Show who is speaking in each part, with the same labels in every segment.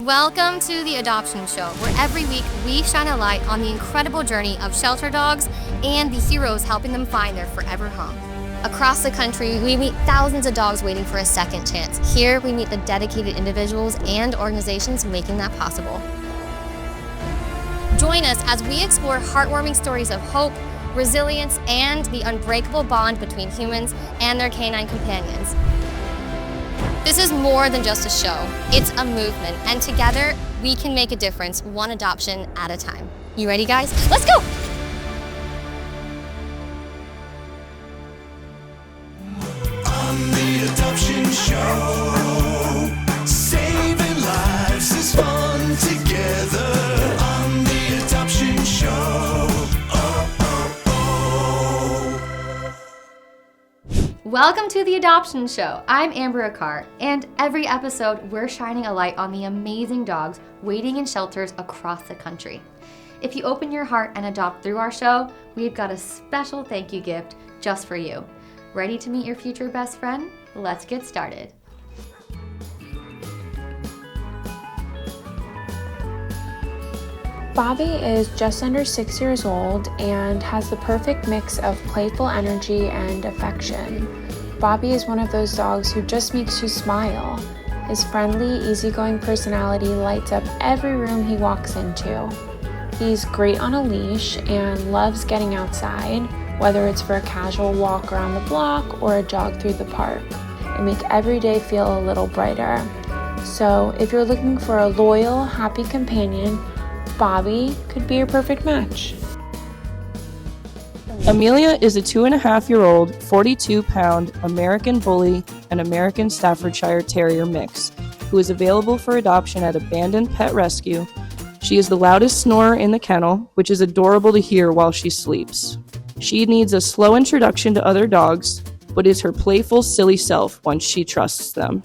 Speaker 1: Welcome to the Adoption Show, where every week we shine a light on the incredible journey of shelter dogs and the heroes helping them find their forever home. Across the country, we meet thousands of dogs waiting for a second chance. Here, we meet the dedicated individuals and organizations making that possible. Join us as we explore heartwarming stories of hope, resilience, and the unbreakable bond between humans and their canine companions. This is more than just a show, it's a movement, and together we can make a difference, one adoption at a time. You ready, guys? Let's go!
Speaker 2: On the Adoption Show, saving lives is fun together. On the Adoption Show,
Speaker 1: Welcome to the Adoption Show. I'm Amber Akar, and every episode we're shining a light on the amazing dogs waiting in shelters across the country. If you open your heart and adopt through our show, we've got a special thank you gift just for you. Ready to meet your future best friend? Let's get started.
Speaker 3: Bobby is just under 6 years old and has the perfect mix of playful energy and affection. Bobby is one of those dogs who just makes you smile. His friendly, easygoing personality lights up every room he walks into. He's great on a leash and loves getting outside, whether it's for a casual walk around the block or a jog through the park, and make every day feel a little brighter. So if you're looking for a loyal, happy companion, Bobby could be your perfect match.
Speaker 4: Amelia is a 2.5-year-old, 42-pound American Bully and American Staffordshire Terrier mix, who is available for adoption at Abandoned Pet Rescue. She is the loudest snorer in the kennel, which is adorable to hear while she sleeps. She needs a slow introduction to other dogs, but is her playful, silly self once she trusts them.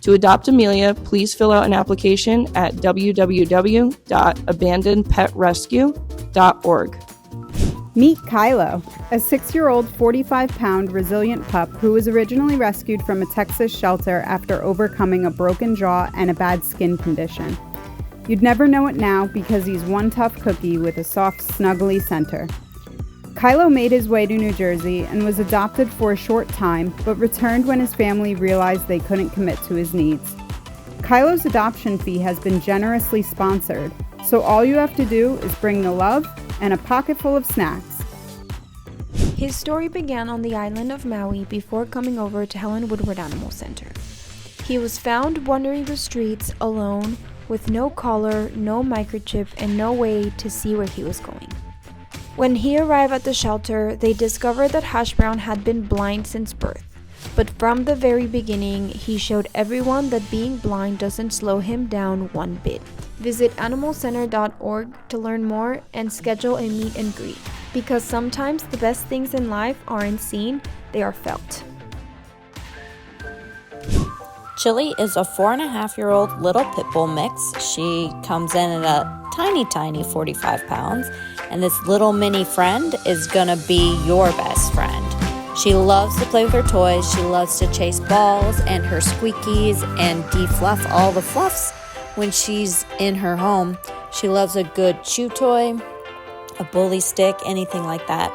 Speaker 4: To adopt Amelia, please fill out an application at www.abandonedpetrescue.org.
Speaker 5: Meet Kylo, a 6-year-old, 45-pound resilient pup who was originally rescued from a Texas shelter after overcoming a broken jaw and a bad skin condition. You'd never know it now because he's one tough cookie with a soft, snuggly center. Kylo made his way to New Jersey and was adopted for a short time, but returned when his family realized they couldn't commit to his needs. Kylo's adoption fee has been generously sponsored, so all you have to do is bring the love and a pocket full of snacks.
Speaker 6: His story began on the island of Maui before coming over to Helen Woodward Animal Center. He was found wandering the streets alone with no collar, no microchip, and no way to see where he was going. When he arrived at the shelter, they discovered that Hash Brown had been blind since birth. But from the very beginning, he showed everyone that being blind doesn't slow him down one bit. Visit animalcenter.org to learn more and schedule a meet and greet. Because sometimes the best things in life aren't seen, they are felt.
Speaker 7: Chili is a 4.5-year-old little pit bull mix. She comes in at a tiny 45 pounds. And this little mini friend is gonna be your best friend. She loves to play with her toys. She loves to chase balls and her squeakies and defluff all the fluffs when she's in her home. She loves a good chew toy, a bully stick, anything like that.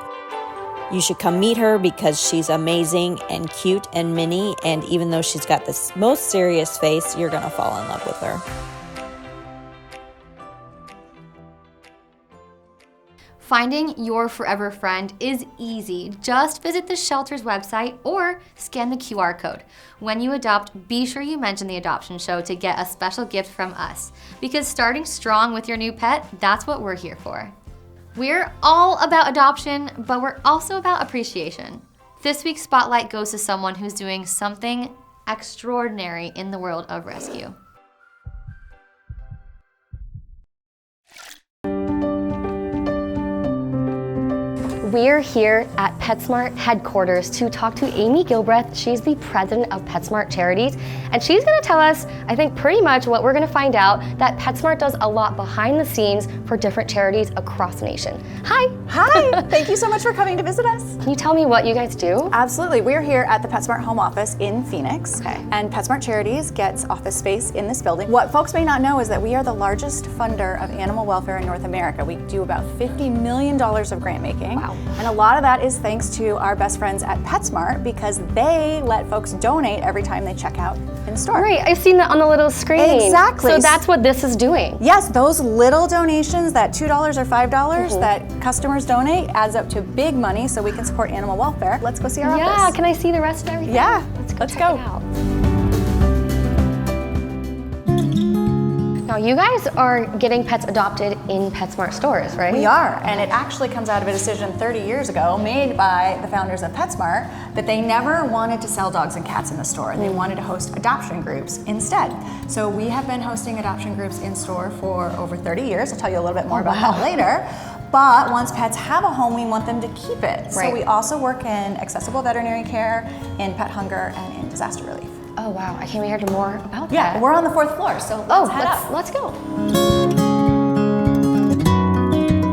Speaker 7: You should come meet her because she's amazing and cute and mini, and even though she's got this most serious face, you're gonna fall in love with her.
Speaker 1: Finding your forever friend is easy. Just visit the shelter's website or scan the QR code. When you adopt, be sure you mention the Adoption Show to get a special gift from us. Because starting strong with your new pet, that's what we're here for. We're all about adoption, but we're also about appreciation. This week's spotlight goes to someone who's doing something extraordinary in the world of rescue. We're here at PetSmart headquarters to talk to Amy Gilbreth. She's the president of PetSmart Charities, and she's gonna tell us, I think, pretty much what we're gonna find out, that PetSmart does a lot behind the scenes for different charities across the nation. Hi.
Speaker 8: Hi, thank you so much for coming to visit us.
Speaker 1: Can you tell me what you guys do?
Speaker 8: Absolutely, we're here at the PetSmart home office in Phoenix.
Speaker 1: Okay.
Speaker 8: And PetSmart Charities gets office space in this building. What folks may not know is that we are the largest funder of animal welfare in North America. We do about $50 million of grant making.
Speaker 1: Wow.
Speaker 8: And a lot of that is thanks to our best friends at PetSmart, because they let folks donate every time they check out in store.
Speaker 1: Great, I've seen that on the little screen.
Speaker 8: Exactly.
Speaker 1: So that's what this is doing.
Speaker 8: Yes, those little donations, that $2 or $5 that customers donate, adds up to big money so we can support animal welfare. Let's go see our
Speaker 1: Yeah,
Speaker 8: office.
Speaker 1: can I see the rest of everything?
Speaker 8: Yeah,
Speaker 1: Let's
Speaker 8: go.
Speaker 1: check it out. Now, you guys are getting pets adopted in PetSmart stores, right?
Speaker 8: We are, and it actually comes out of a decision 30 years ago made by the founders of PetSmart that they never wanted to sell dogs and cats in the store. They wanted to host adoption groups instead. So we have been hosting adoption groups in store for over 30 years. I'll tell you a little bit more about that later. But once pets have a home, we want them to keep it. So
Speaker 1: Right.
Speaker 8: we also work in accessible veterinary care, in pet hunger, and in disaster relief.
Speaker 1: Oh wow, I can't wait to hear more about
Speaker 8: Yeah,
Speaker 1: that.
Speaker 8: we're on the 4th floor, so let's head up.
Speaker 1: Let's go.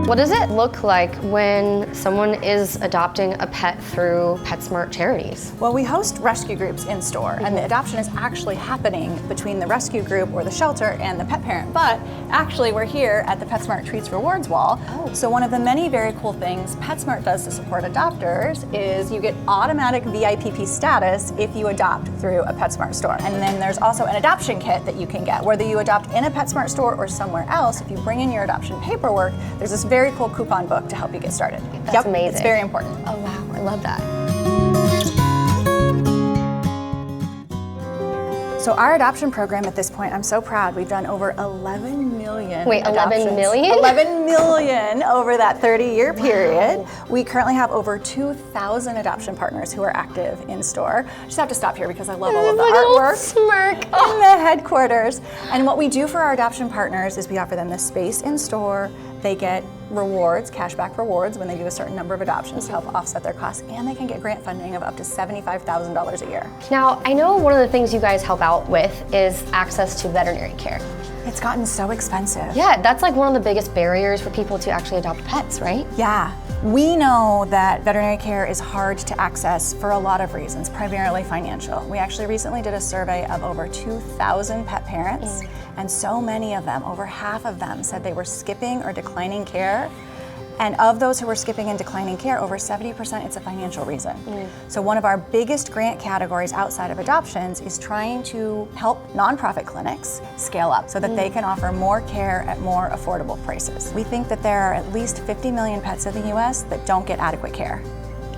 Speaker 1: What does it look like when someone is adopting a pet through PetSmart Charities?
Speaker 8: Well, we host rescue groups in store, and the adoption is actually happening between the rescue group or the shelter and the pet parent. But actually, we're here at the PetSmart Treats Rewards wall. So one of the many very cool things PetSmart does to support adopters is you get automatic VIPP status if you adopt through a PetSmart store. And then there's also an adoption kit that you can get. Whether you adopt in a PetSmart store or somewhere else, if you bring in your adoption paperwork, there's this very cool coupon book to help you get started.
Speaker 1: That's amazing.
Speaker 8: It's very important.
Speaker 1: Oh wow, I love that.
Speaker 8: So our adoption program at this point, I'm so proud, we've done over 11 million
Speaker 1: Wait, 11
Speaker 8: adoptions.
Speaker 1: million?
Speaker 8: 11 million over that 30-year period. We currently have over 2,000 adoption partners who are active in store. I just have to stop here because I love all of the artwork
Speaker 1: Smirk.
Speaker 8: in the headquarters. And what we do for our adoption partners is we offer them this space in store. They get rewards, cashback rewards, when they do a certain number of adoptions to help offset their costs, and they can get grant funding of up to $75,000 a year.
Speaker 1: Now, I know one of the things you guys help out with is access to veterinary care.
Speaker 8: It's gotten so expensive.
Speaker 1: Yeah, that's like one of the biggest barriers for people to actually adopt pets, right?
Speaker 8: Yeah, we know that veterinary care is hard to access for a lot of reasons, primarily financial. We actually recently did a survey of over 2,000 pet parents, and so many of them, over half of them, said they were skipping or declining care. And of those who were skipping and declining care, over 70% it's a financial reason. So one of our biggest grant categories outside of adoptions is trying to help nonprofit clinics scale up so that they can offer more care at more affordable prices. We think that there are at least 50 million pets in the US that don't get adequate care.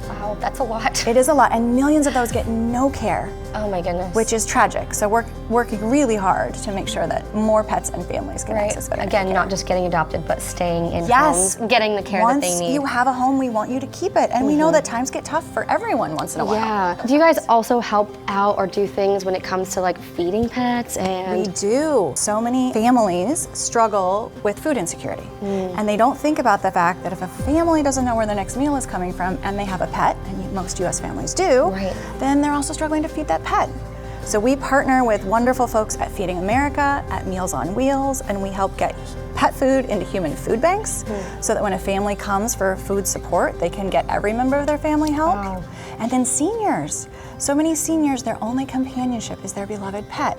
Speaker 1: Wow, that's a lot.
Speaker 8: It is a lot, and millions of those get no care,
Speaker 1: Oh my goodness.
Speaker 8: which is tragic. So we're working really hard to make sure that more pets and families can access veterinary
Speaker 1: Again,
Speaker 8: care.
Speaker 1: not just getting adopted, but staying in
Speaker 8: Yes.
Speaker 1: homes, getting the care
Speaker 8: Once
Speaker 1: that they need.
Speaker 8: you have a home, we want you to keep it. And we know that times get tough for everyone once in a while.
Speaker 1: Yeah. Do you guys also help out or do things when it comes to like feeding pets and?
Speaker 8: We do. So many families struggle with food insecurity. And they don't think about the fact that if a family doesn't know where their next meal is coming from and they have a pet, and most US families do,
Speaker 1: Right.
Speaker 8: then they're also struggling to feed that pet. So we partner with wonderful folks at Feeding America, at Meals on Wheels, and we help get pet food into human food banks so that when a family comes for food support, they can get every member of their family help.
Speaker 1: Wow.
Speaker 8: And then seniors. So many seniors, their only companionship is their beloved pet.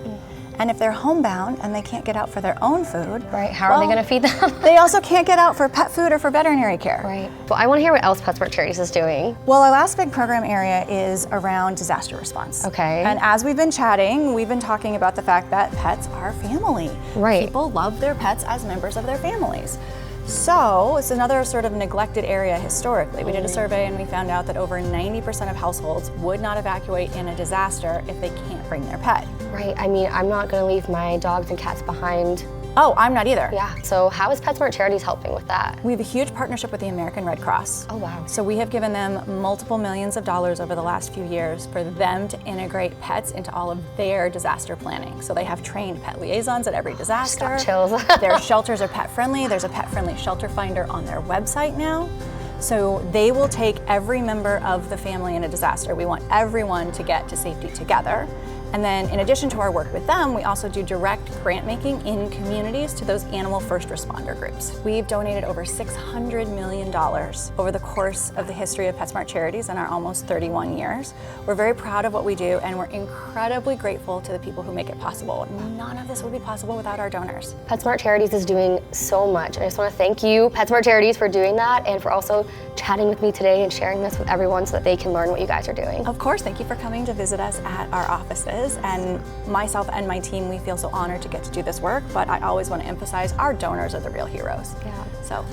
Speaker 8: And if they're homebound and they can't get out for their own food,
Speaker 1: Right, how are they gonna feed them?
Speaker 8: They also can't get out for pet food or for veterinary care.
Speaker 1: Right. Well, I wanna hear what else PetSmart Charities is doing.
Speaker 8: Well, our last big program area is around disaster response.
Speaker 1: Okay.
Speaker 8: And as we've been chatting, we've been talking about the fact that pets are family.
Speaker 1: Right.
Speaker 8: People love their pets as members of their families. So it's another sort of neglected area historically. We did a survey and we found out that over 90% of households would not evacuate in a disaster if they can't bring their pet.
Speaker 1: Right, I mean, I'm not gonna leave my dogs and cats behind.
Speaker 8: Oh, I'm not either.
Speaker 1: Yeah, so how is PetSmart Charities helping with that?
Speaker 8: We have a huge partnership with the American Red Cross.
Speaker 1: Oh, wow.
Speaker 8: So we have given them multiple millions of dollars over the last few years for them to integrate pets into all of their disaster planning. So they have trained pet liaisons at every disaster.
Speaker 1: Got chills.
Speaker 8: Their shelters are pet friendly. There's a pet friendly shelter finder on their website now. So they will take every member of the family in a disaster. We want everyone to get to safety together. And then in addition to our work with them, we also do direct grant making in communities to those animal first responder groups. We've donated over $600 million over the course of the history of PetSmart Charities in our almost 31 years. We're very proud of what we do, and we're incredibly grateful to the people who make it possible. None of this would be possible without our donors.
Speaker 1: PetSmart Charities is doing so much. I just want to thank you, PetSmart Charities, for doing that and for also chatting with me today and sharing this with everyone so that they can learn what you guys are doing.
Speaker 8: Of course, thank you for coming to visit us at our offices. And myself and my team, we feel so honored to get to do this work, but I always want to emphasize our donors are the real heroes.
Speaker 1: Yeah.
Speaker 8: So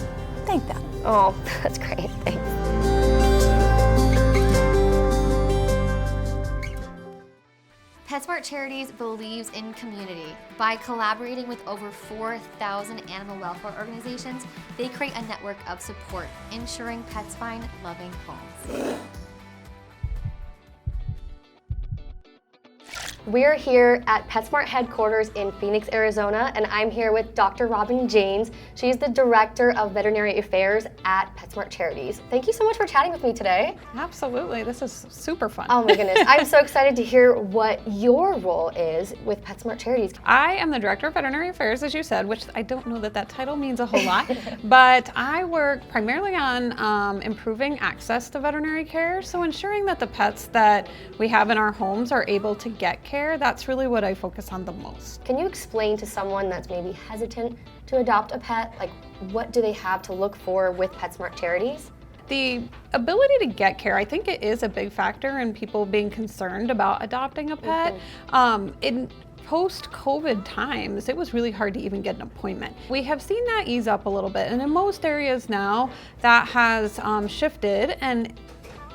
Speaker 8: thank them.
Speaker 1: Oh, that's great. Thanks. PetSmart Charities believes in community. By collaborating with over 4,000 animal welfare organizations, they create a network of support, ensuring pets find loving homes. We're here at PetSmart headquarters in Phoenix, Arizona, and I'm here with Dr. Robin Janes. She's the Director of Veterinary Affairs at PetSmart Charities. Thank you so much for chatting with me today.
Speaker 9: Absolutely, this is super fun.
Speaker 1: Oh my goodness, I'm so excited to hear what your role is with PetSmart Charities.
Speaker 9: I am the Director of Veterinary Affairs, as you said, which I don't know that title means a whole lot, but I work primarily on improving access to veterinary care, so ensuring that the pets that we have in our homes are able to get care. That's really what I focus on the most.
Speaker 1: Can you explain to someone that's maybe hesitant to adopt a pet, like what do they have to look for with PetSmart Charities?
Speaker 9: The ability to get care, I think it is a big factor in people being concerned about adopting a pet. In post-COVID times, it was really hard to even get an appointment. We have seen that ease up a little bit, and in most areas now that has shifted, and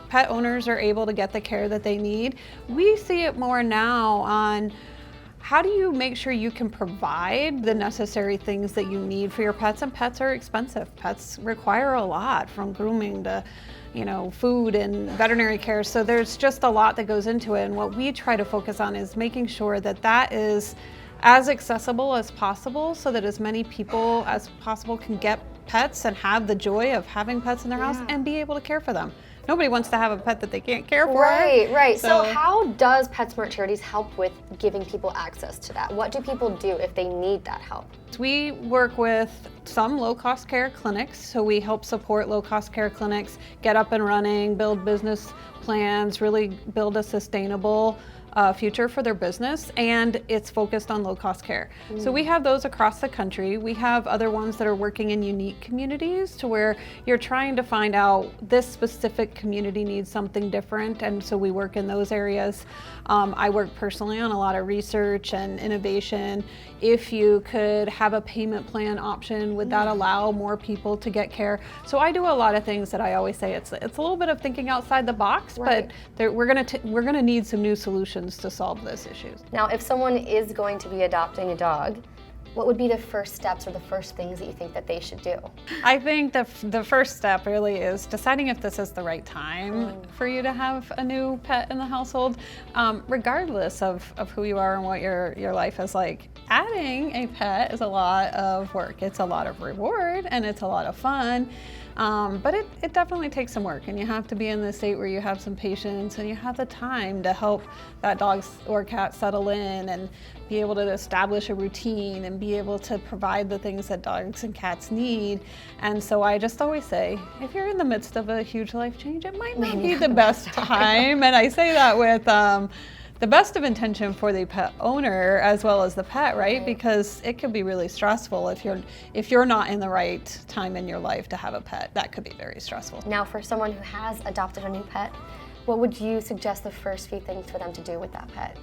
Speaker 9: pet owners are able to get the care that they need. We see it more now on how do you make sure you can provide the necessary things that you need for your pets, and pets are expensive. Pets require a lot, from grooming to food and veterinary care. So there's just a lot that goes into it, and what we try to focus on is making sure that that is as accessible as possible so that as many people as possible can get pets and have the joy of having pets in their house and be able to care for them. Nobody wants to have a pet that they can't care for.
Speaker 1: Right. So how does PetSmart Charities help with giving people access to that? What do people do if they need that help?
Speaker 9: We work with some low-cost care clinics, so we help support low-cost care clinics get up and running, build business plans, really build a sustainable future for their business, and it's focused on low-cost care. So we have those across the country. We have other ones that are working in unique communities to where you're trying to find out this specific community needs something different, and so we work in those areas. I work personally on a lot of research and innovation. If you could have a payment plan option, would that allow more people to get care? So I do a lot of things that I always say it's a little bit of thinking outside the box, but we're gonna need some new solutions to solve those issues.
Speaker 1: Now, if someone is going to be adopting a dog, what would be the first steps or the first things that you think that they should do?
Speaker 9: I think the first step really is deciding if this is the right time for you to have a new pet in the household. Regardless of who you are and what your life is like, adding a pet is a lot of work. It's a lot of reward and it's a lot of fun. But it definitely takes some work, and you have to be in the state where you have some patience and you have the time to help that dog or cat settle in and be able to establish a routine and be able to provide the things that dogs and cats need. And so I just always say, if you're in the midst of a huge life change, it might not be the best time. And I say that with the best of intention for the pet owner as well as the pet, right? Because it could be really stressful if you're not in the right time in your life to have a pet. That could be very stressful.
Speaker 1: Now, for someone who has adopted a new pet, what would you suggest the first few things for them to do with that pet?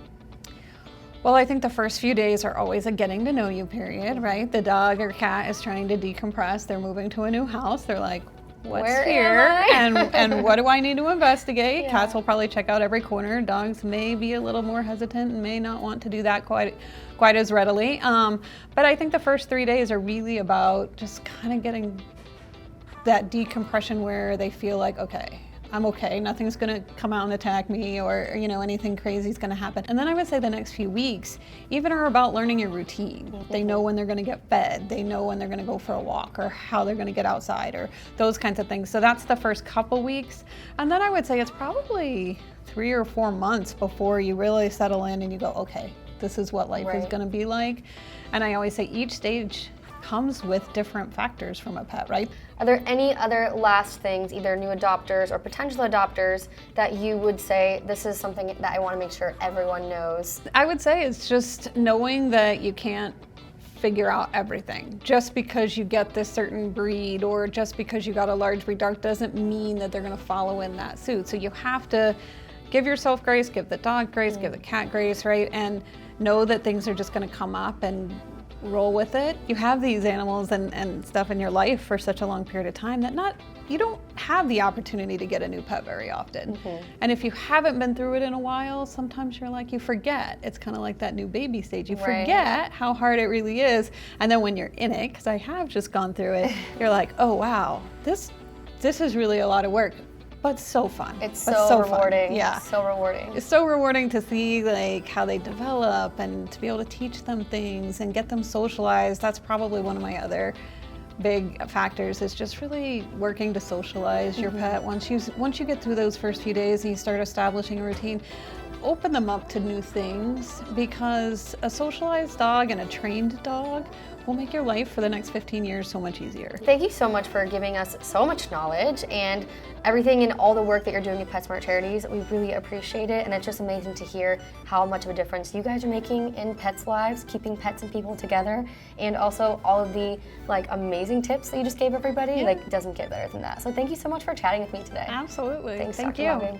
Speaker 9: Well, I think the first few days are always a getting to know you period, right? The dog or cat is trying to decompress. They're moving to a new house. They're like, what's here and what do I need to investigate? Cats will probably check out every corner. Dogs may be a little more hesitant and may not want to do that quite as readily. But I think the first 3 days are really about just kind of getting that decompression where they feel like, okay, I'm okay. Nothing's gonna come out and attack me, or anything crazy is gonna happen. And then I would say the next few weeks even are about learning your routine. They know when they're gonna get fed. They know when they're gonna go for a walk, or how they're gonna get outside, or those kinds of things. So that's the first couple weeks. And then I would say it's probably 3 or 4 months before you really settle in and you go, okay, this is what life is gonna be like. And I always say each stage comes with different factors from a pet, right?
Speaker 1: Are there any other last things, either new adopters or potential adopters, that you would say, this is something that I want to make sure everyone knows?
Speaker 9: I would say it's just knowing that you can't figure out everything. Just because you get this certain breed, or just because you got a large breed dog, doesn't mean that they're going to follow in that suit. So you have to give yourself grace, give the dog grace, give the cat grace, right? And know that things are just going to come up, and roll with it. You have these animals and stuff in your life for such a long period of time that you don't have the opportunity to get a new pet very often. And if you haven't been through it in a while, sometimes you forget. It's kind of like that new baby stage. You forget how hard it really is. And then when you're in it, because I have just gone through it, you're like, oh wow, this is really a lot of work. But so fun.
Speaker 1: It's so rewarding.
Speaker 9: Fun. Yeah.
Speaker 1: So rewarding.
Speaker 9: It's so rewarding to see how they develop, and to be able to teach them things and get them socialized. That's probably one of my other big factors, is just really working to socialize your pet. Once you get through those first few days and you start establishing a routine, open them up to new things, because a socialized dog and a trained dog will make your life for the next 15 years so much easier.
Speaker 1: Thank you so much for giving us so much knowledge and everything, and all the work that you're doing at PetSmart Charities. We really appreciate it, and it's just amazing to hear how much of a difference you guys are making in pets' lives, keeping pets and people together, and also all of the amazing tips that you just gave everybody. It doesn't get better than that. So thank you so much for chatting with me today.
Speaker 9: Absolutely.
Speaker 1: Thanks,
Speaker 9: Thank
Speaker 1: Dr.
Speaker 9: you.
Speaker 1: Logan.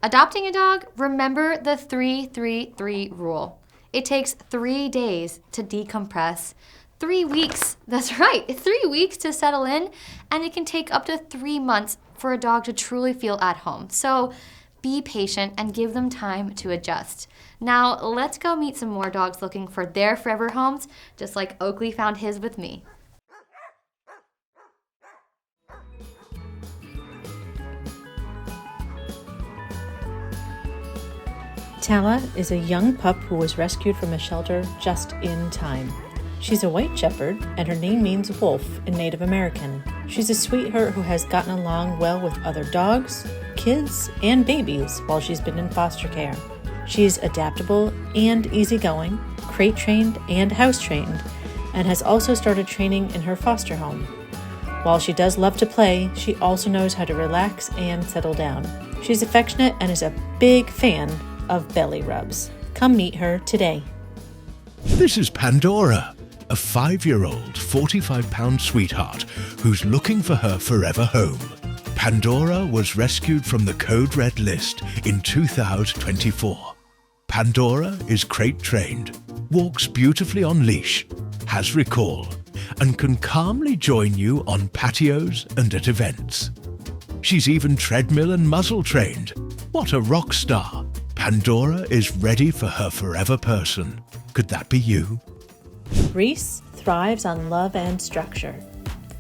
Speaker 1: Adopting a dog, remember the 3-3-3 rule. It takes 3 days to decompress, 3 weeks, that's right, 3 weeks to settle in, and it can take up to 3 months for a dog to truly feel at home. So be patient and give them time to adjust. Now let's go meet some more dogs looking for their forever homes, just like Oakley found his with me.
Speaker 10: Tala is a young pup who was rescued from a shelter just in time. She's a white shepherd, and her name means wolf in Native American. She's a sweetheart who has gotten along well with other dogs, kids, and babies while she's been in foster care. She's adaptable and easygoing, crate trained and house trained, and has also started training in her foster home. While she does love to play, she also knows how to relax and settle down. She's affectionate and is a big fan of belly rubs. Come meet her today.
Speaker 2: This is Pandora, a 5-year-old, 45-pound sweetheart who's looking for her forever home. Pandora was rescued from the Code Red list in 2024. Pandora is crate trained, walks beautifully on leash, has recall, and can calmly join you on patios and at events. She's even treadmill and muzzle trained. What a rock star! Pandora is ready for her forever person. Could that be you?
Speaker 10: Reese thrives on love and structure.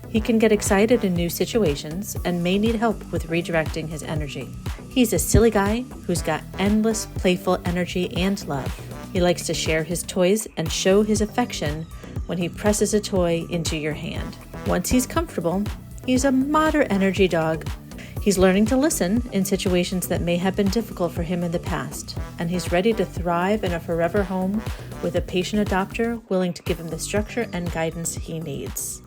Speaker 10: He can get excited in new situations and may need help with redirecting his energy. He's a silly guy who's got endless playful energy and love. He likes to share his toys and show his affection when he presses a toy into your hand. Once he's comfortable, he's a moderate energy dog. He's learning to listen in situations that may have been difficult for him in the past, and he's ready to thrive in a forever home with a patient adopter willing to give him the structure and guidance he needs.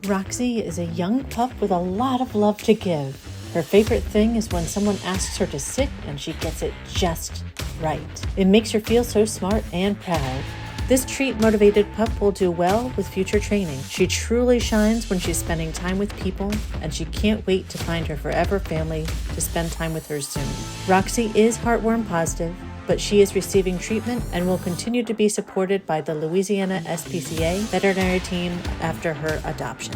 Speaker 10: Roxy is a young pup with a lot of love to give. Her favorite thing is when someone asks her to sit and she gets it just right. It makes her feel so smart and proud. This treat-motivated pup will do well with future training. She truly shines when she's spending time with people, and she can't wait to find her forever family to spend time with her soon. Roxy is heartworm positive, but she is receiving treatment and will continue to be supported by the Louisiana SPCA veterinary team after her adoption.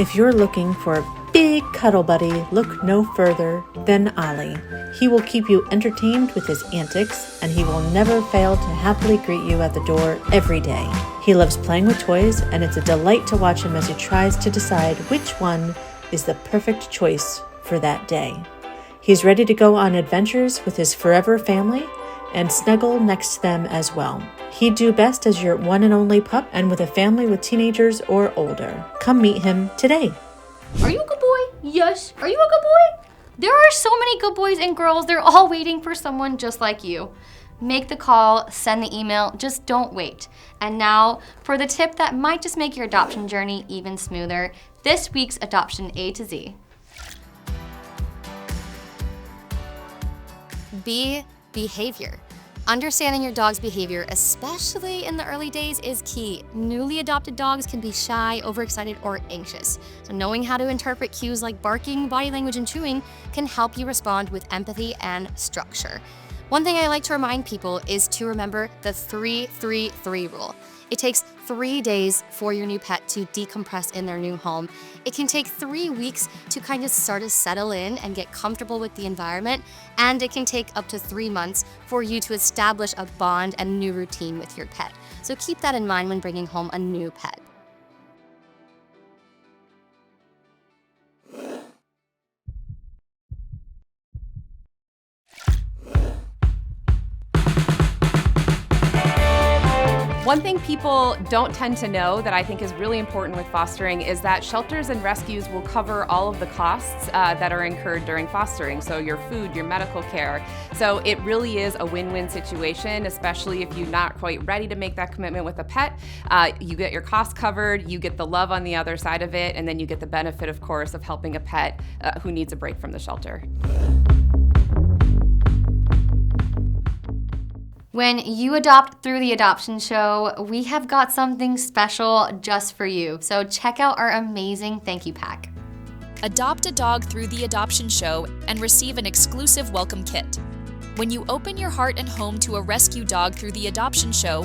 Speaker 10: If you're looking for big cuddle buddy, look no further than Ollie. He will keep you entertained with his antics, and he will never fail to happily greet you at the door every day. He loves playing with toys, and it's a delight to watch him as he tries to decide which one is the perfect choice for that day. He's ready to go on adventures with his forever family and snuggle next to them as well. He'd do best as your one and only pup and with a family with teenagers or older. Come meet him today.
Speaker 1: Are you a good boy? Yes. Are you a good boy? There are so many good boys and girls. They're all waiting for someone just like you. Make the call, send the email, just don't wait. And now for the tip that might just make your adoption journey even smoother, this week's Adoption A to Z. Behavior. Understanding your dog's behavior, especially in the early days, is key. Newly adopted dogs can be shy, overexcited, or anxious. So knowing how to interpret cues like barking, body language, and chewing can help you respond with empathy and structure. One thing I like to remind people is to remember the 3-3-3 rule. It takes 3 days for your new pet to decompress in their new home. It can take 3 weeks to kind of start to settle in and get comfortable with the environment, and it can take up to 3 months for you to establish a bond and new routine with your pet. So keep that in mind when bringing home a new pet.
Speaker 11: One thing people don't tend to know that I think is really important with fostering is that shelters and rescues will cover all of the costs that are incurred during fostering. So your food, your medical care. So it really is a win-win situation, especially if you're not quite ready to make that commitment with a pet. You get your costs covered, you get the love on the other side of it, and then you get the benefit, of course, of helping a pet who needs a break from the shelter.
Speaker 1: When you adopt through the adoption show, we have got something special just for you. So check out our amazing thank you pack.
Speaker 12: Adopt a dog through the adoption show and receive an exclusive welcome kit. When you open your heart and home to a rescue dog through the adoption show,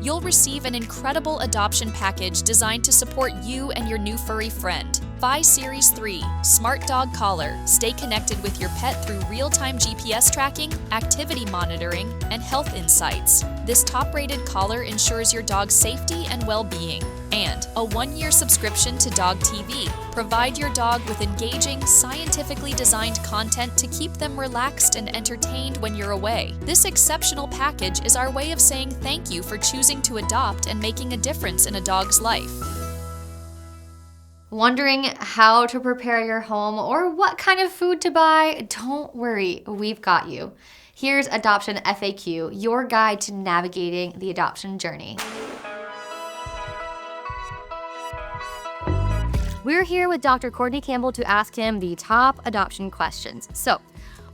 Speaker 12: you'll receive an incredible adoption package designed to support you and your new furry friend. Buy Series 3, Smart Dog Collar. Stay connected with your pet through real-time GPS tracking, activity monitoring, and health insights. This top-rated collar ensures your dog's safety and well-being. And a 1-year subscription to DOGTV. Provide your dog with engaging, scientifically designed content to keep them relaxed and entertained when you're away. This exceptional package is our way of saying thank you for choosing to adopt and making a difference in a dog's life.
Speaker 1: Wondering how to prepare your home or what kind of food to buy? Don't worry, we've got you. Here's Adoption FAQ, your guide to navigating the adoption journey. We're here with Dr. Courtney Campbell to ask him the top adoption questions. So,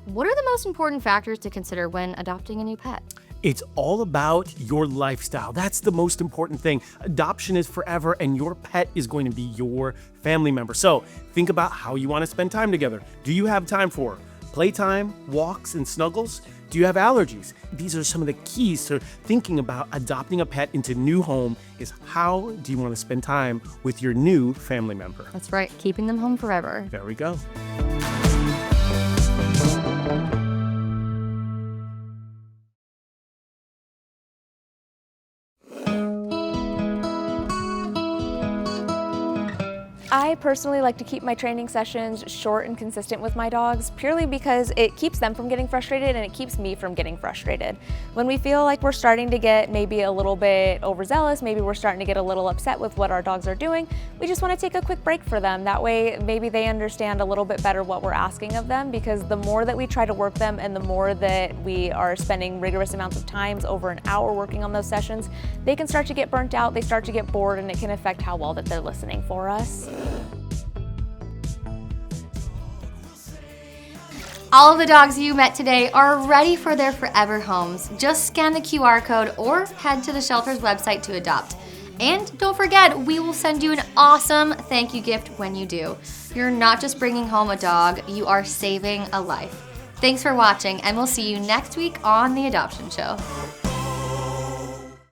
Speaker 1: what are the most important factors to consider when adopting a new pet?
Speaker 13: It's all about your lifestyle. That's the most important thing. Adoption is forever, and your pet is going to be your family member. So think about how you want to spend time together. Do you have time for playtime, walks, and snuggles? Do you have allergies? These are some of the keys to thinking about adopting a pet into a new home is how do you want to spend time with your new family member?
Speaker 1: That's right, keeping them home forever.
Speaker 13: There we go.
Speaker 6: I personally like to keep my training sessions short and consistent with my dogs, purely because it keeps them from getting frustrated and it keeps me from getting frustrated. When we feel like we're starting to get maybe a little bit overzealous, maybe we're starting to get a little upset with what our dogs are doing, we just want to take a quick break for them. That way maybe they understand a little bit better what we're asking of them, because the more that we try to work them and the more that we are spending rigorous amounts of times, over an hour working on those sessions, they can start to get burnt out, they start to get bored, and it can affect how well that they're listening for us.
Speaker 1: All of the dogs you met today are ready for their forever homes. Just scan the QR code or head to the shelter's website to adopt. And don't forget, we will send you an awesome thank you gift when you do. You're not just bringing home a dog, you are saving a life. Thanks for watching, and we'll see you next week on The Adoption Show.